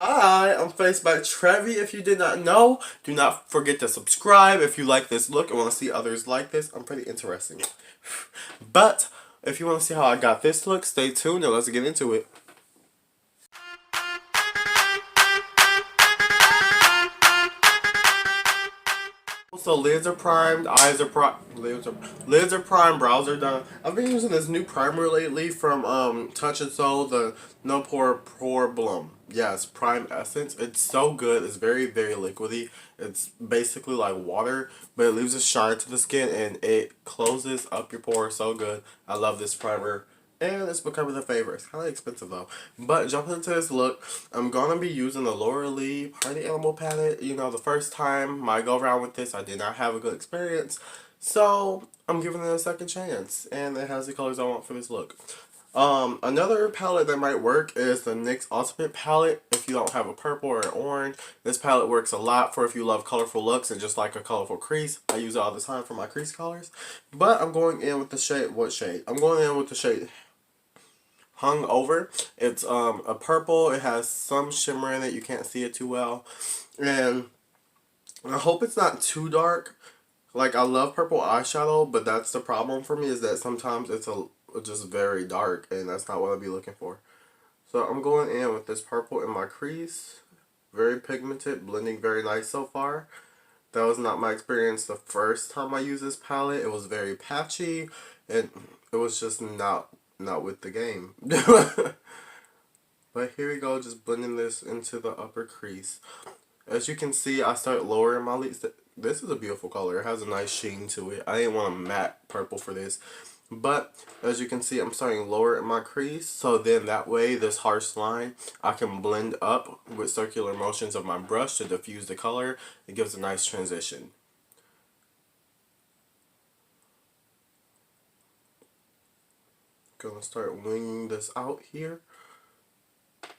Hi, I'm Faced by Trevi. If you did not know, do not forget to subscribe if you like this look and want to see others like this. I'm pretty interesting. But if you want to see how I got this look, stay tuned and let's get into it. So lids are primed, eyes are primed, lids are primed, brows are done. I've been using this new primer lately from Touch and Soul, the No Pore Blum. Yes, Prime Essence. It's so good. It's very liquidy. It's basically like water, but it leaves a shine to the skin and it closes up your pores so good. I love this primer. And it's becoming a favorite. It's kind of expensive though. But jumping into this look, I'm going to be using the Laura Lee Party Animal palette. You know, the first time my go around with this, I did not have a good experience. So, I'm giving it a second chance. And it has the colors I want for this look. Another palette that might work is the NYX Ultimate palette if you don't have a purple or an orange. This palette works a lot for if you love colorful looks and just like a colorful crease. I use it all the time for my crease colors. But I'm going in with the shade, what shade? I'm going in with the shade Hung Over. It's a purple. It has some shimmer in it. You can't see it too well. And I hope it's not too dark. Like, I love purple eyeshadow, but that's the problem for me is that sometimes it's just very dark, and that's not what I'd be looking for. So I'm going in with this purple in my crease. Very pigmented, blending very nice so far. That was not my experience the first time I used this palette. It was very patchy, and it was just not with the game. But here we go, just blending this into the upper crease. As you can see, I start lowering my lids. This is a beautiful color. It has a nice sheen to it. I didn't want a matte purple for this. But, as you can see, I'm starting lower in my crease. So then that way, this harsh line, I can blend up with circular motions of my brush to diffuse the color. It gives a nice transition. Gonna start winging this out here.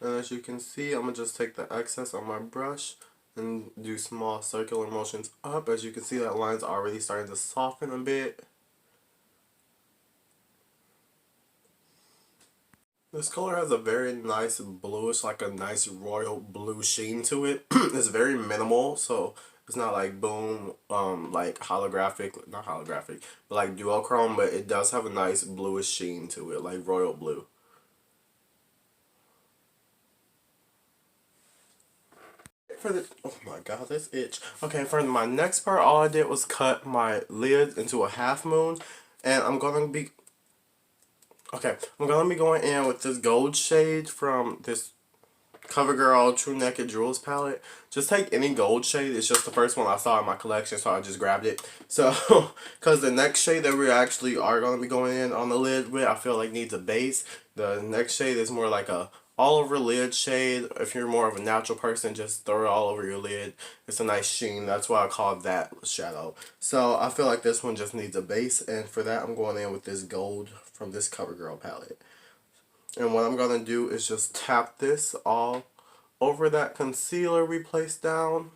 And as you can see, I'm going to just take the excess on my brush and do small circular motions up. As you can see, that line's already starting to soften a bit. This color has a very nice bluish, like a nice royal blue sheen to it. It's very minimal, so it's not like boom, like holographic, not holographic, but like duochrome, but it does have a nice bluish sheen to it, like royal blue. Oh my god, this itch. Okay, for my next part, all I did was cut my lids into a half moon, and I'm gonna be going in with this gold shade from this CoverGirl True Naked Jewels palette. Just take any gold shade. It's just the first one I saw in my collection, so I just grabbed it. So, because the next shade that we actually are going to be going in on the lid with, I feel like needs a base. The next shade is more like a all over lid shade. If you're more of a natural person, just throw it all over your lid. It's a nice sheen. That's why I call that shadow. So I feel like this one just needs a base, and for that I'm going in with this gold from this CoverGirl palette. And what I'm going to do is just tap this all over that concealer we placed down.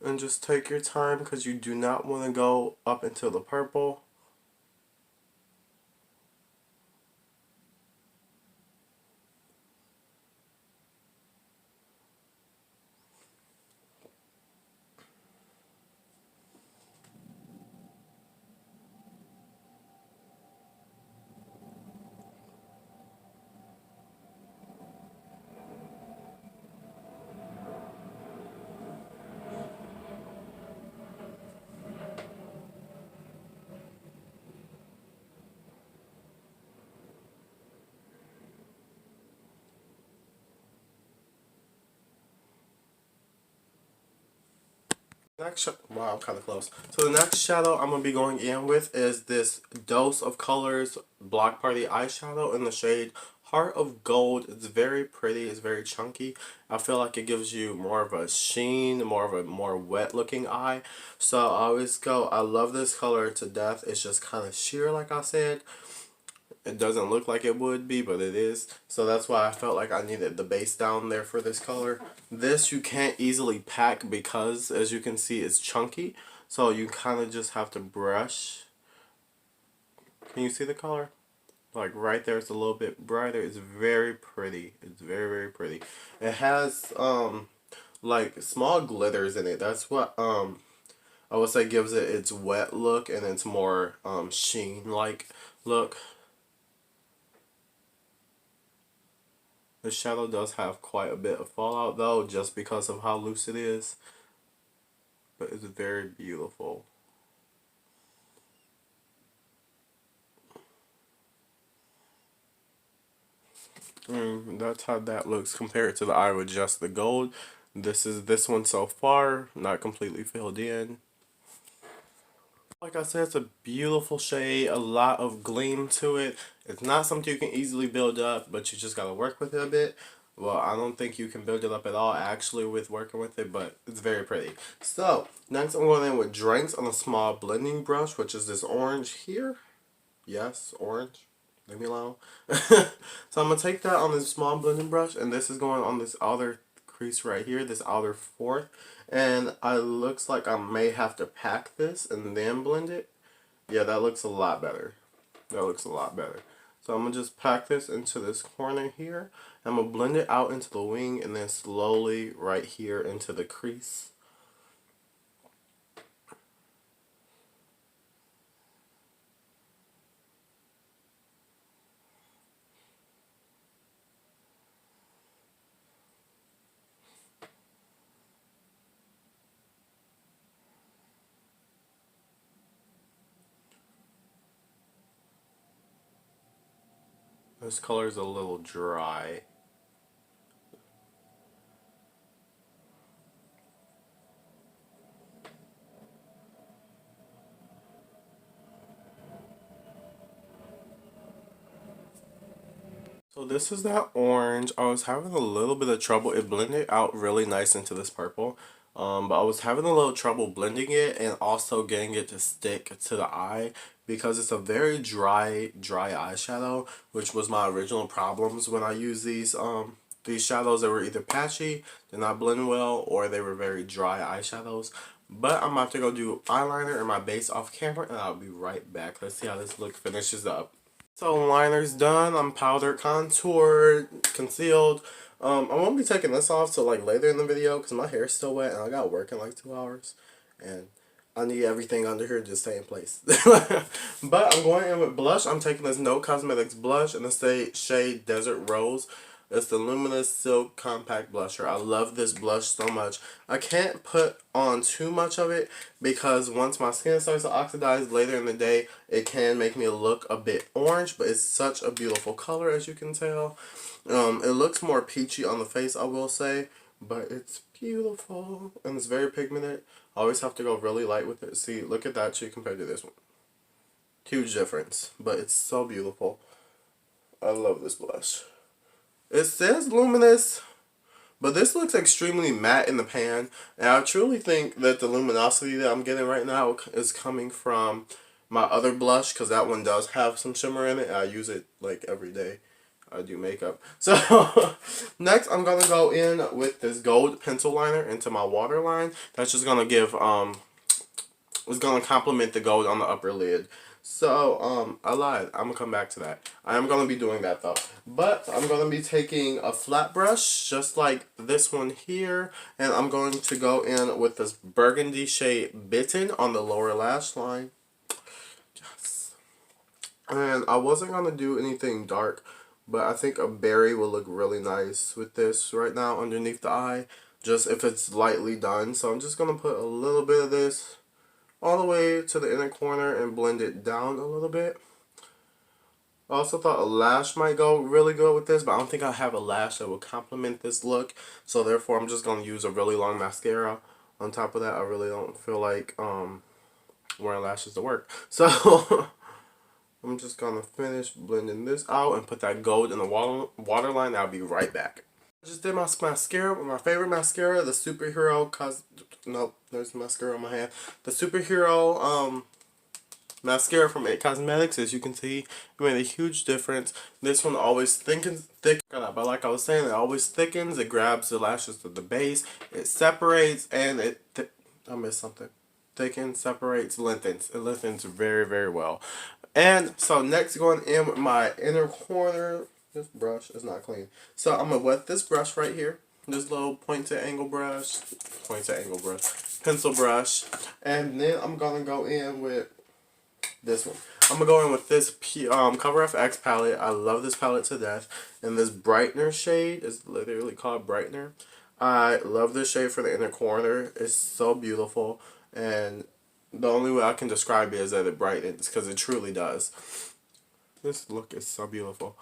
And just take your time because you do not want to go up into the purple. Wow, I'm kind of close. So the next shadow I'm going to be going in with is this Dose of Colors Block Party eyeshadow in the shade Heart of Gold. It's very pretty. It's very chunky. I feel like it gives you more of a sheen, more of a more wet looking eye. So I always go, I love this color to death. It's just kind of sheer like I said. It doesn't look like it would be, but it is. So that's why I felt like I needed the base down there for this color. This you can't easily pack because, as you can see, it's chunky. So you kind of just have to brush. Can you see the color? Like right there, it's a little bit brighter. It's very pretty. It's very, very pretty. It has like small glitters in it. That's what I would say gives it its wet look and its more sheen like look. The shadow does have quite a bit of fallout though, just because of how loose it is. But it's very beautiful. That's how that looks compared to the eye with just the gold. This is this one so far, not completely filled in. Like I said, it's a beautiful shade, a lot of gleam to it. It's not something you can easily build up, but you just gotta work with it a bit. Well, I don't think you can build it up at all actually with working with it, but it's very pretty. So, next I'm going in with Drinks on a small blending brush, which is this orange here. Yes, orange. Leave me alone. So I'm going to take that on this small blending brush, and this is going on this outer crease right here, this outer fourth. And it looks like I may have to pack this and then blend it. Yeah, that looks a lot better. That looks a lot better. So I'm going to just pack this into this corner here. I'm going to blend it out into the wing and then slowly right here into the crease. This color is a little dry. So this is that orange. I was having a little bit of trouble. It blended out really nice into this purple. But I was having a little trouble blending it and also getting it to stick to the eye because it's a very dry eyeshadow, which was my original problems when I used these shadows. They were either patchy, did not blend well, or they were very dry eyeshadows. But I'm about to go do eyeliner and my base off camera, and I'll be right back. Let's see how this look finishes up. So liner's done. I'm powdered, contoured, concealed. I won't be taking this off till like later in the video because my hair's still wet and I got work in like 2 hours. And I need everything under here to stay in place. But I'm going in with blush. I'm taking this No Cosmetics blush in the shade Desert Rose. It's the Luminous Silk Compact Blusher. I love this blush so much. I can't put on too much of it because once my skin starts to oxidize later in the day, it can make me look a bit orange, but it's such a beautiful color as you can tell. It looks more peachy on the face, I will say, but it's beautiful and it's very pigmented. I always have to go really light with it. See, look at that cheek compared to this one. Huge difference, but it's so beautiful. I love this blush. It says Luminous, but this looks extremely matte in the pan. And I truly think that the luminosity that I'm getting right now is coming from my other blush, because that one does have some shimmer in it. I use it like every day I do makeup. So next I'm going to go in with this gold pencil liner into my waterline. That's just going to give, it's going to complement the gold on the upper lid. So, I lied. I'm going to come back to that. I am going to be doing that though. But I'm going to be taking a flat brush, just like this one here. And I'm going to go in with this burgundy shade Bitten on the lower lash line. Yes. And I wasn't going to do anything dark, but I think a berry will look really nice with this right now underneath the eye. Just if it's lightly done. So I'm just going to put a little bit of this all the way to the inner corner and blend it down a little bit. I also thought a lash might go really good with this, but I don't think I have a lash that will complement this look. So therefore, I'm just going to use a really long mascara. On top of that, I really don't feel like wearing lashes to work. So I'm just going to finish blending this out and put that gold in the waterline. I'll be right back. I just did my mascara with my favorite mascara, the Superhero nope, there's mascara on my hand. The Superhero mascara from It Cosmetics. As you can see, it made a huge difference. This one always thickens, but like I was saying, it always thickens. It grabs the lashes to the base. It separates and I missed something. Thickens, separates, lengthens. It lengthens very, very well. And so next going in with my inner corner. This brush is not clean. So I'm going to wet this brush right here. This little pointed angle brush. Pencil brush. And then I'm going to go in with this one. I'm going to go in with this Cover FX palette. I love this palette to death. And this Brightener shade is literally called Brightener. I love this shade for the inner corner. It's so beautiful. And the only way I can describe it is that it brightens, because it truly does. This look is so beautiful.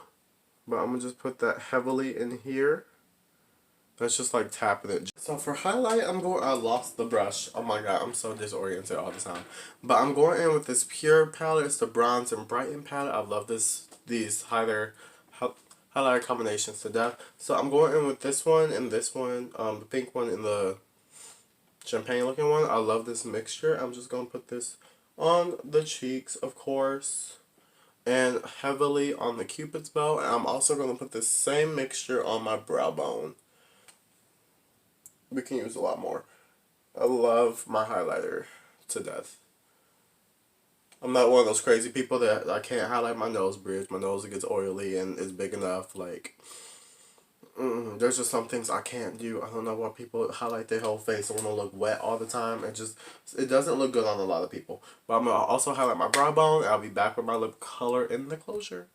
But I'm going to just put that heavily in here. That's just like tapping it. So for highlight, I lost the brush. Oh my god, I'm so disoriented all the time. But I'm going in with this pure palette. It's the Bronze and Brighten palette. I love these highlighter combinations to death. So I'm going in with this one and this one. The pink one and the champagne looking one. I love this mixture. I'm just going to put this on the cheeks, of course, and heavily on the Cupid's bow. And I'm also going to put this same mixture on my brow bone. We can use a lot more. I love my highlighter to death. I'm not one of those crazy people that I can't highlight my nose bridge. My nose gets oily and is big enough. Like, there's just some things I can't do. I don't know why people highlight their whole face and want to look wet all the time. It doesn't look good on a lot of people. But I'm going to also highlight my brow bone. I'll be back with my lip color in the closure.